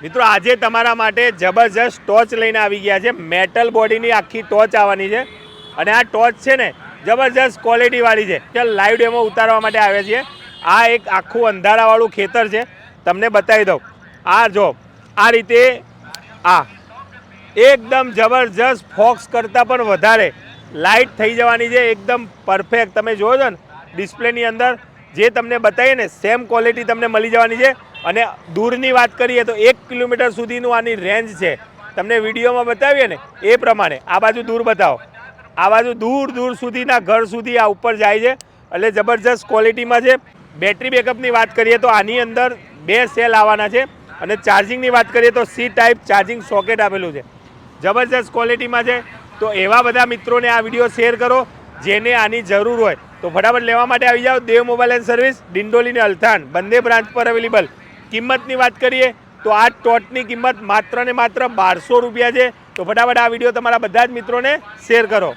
મિત્રો આજે તમારા માટે જબરજસ્ત ટોર્ચ લઈને આવી ગયા છે। મેટલ બોડીની આખી ટોર્ચ આવવાની છે અને આ ટોર્ચ છે ને જબરજસ્ત ક્વોલિટીવાળી છે। ચાલ લાઈવ ડેમો ઉતારવા માટે આવ્યા છીએ। આ એક આખું અંધારાવાળું ખેતર છે, તમને બતાવી દઉં। આ જો આ રીતે આ એકદમ જબરજસ્ત ફોક્સ કરતાં પણ વધારે લાઇટ થઈ જવાની છે, એકદમ પરફેક્ટ। તમે જોવો છો ને ડિસ્પ્લેની અંદર જે તમને બતાવીએ ને સેમ ક્વોલિટી તમને મળી જવાની છે। અને દૂરની વાત કરીએ તો 1 કિલોમીટર સુધીનું આની રેન્જ છે। તમને વિડીયોમાં બતાવીએ ને એ પ્રમાણે આ બાજુ દૂર બતાવો, આ બાજુ દૂર દૂર સુધીના ઘર સુધી આ ઉપર જાય છે, એટલે જબરજસ્ત ક્વોલિટીમાં છે। બેટરી બેકઅપની વાત કરીએ તો આની અંદર 2 સેલ આવવાના છે અને ચાર્જિંગની વાત કરીએ તો C ટાઈપ ચાર્જિંગ સોકેટ આપેલું છે। જબરજસ્ત ક્વોલિટીમાં છે। તો એવા બધા મિત્રોને આ વિડીયો શેર કરો જેને આની જરૂર હોય તો ફટાફટ લેવા માટે આવી જાઓ। દેવ મોબાઈલ એન્ડ સર્વિસ, ડિંડોલી ને અલથાણ બંને બ્રાન્ચ પર અવેલેબલ। કિંમતની વાત કરીએ તો આ ટોર્ચની કિંમત માત્ર ને માત્ર 1200 રૂપિયા છે। તો ફટાફટ આ વિડીયો તમારા બધા જ મિત્રોને શેર કરો।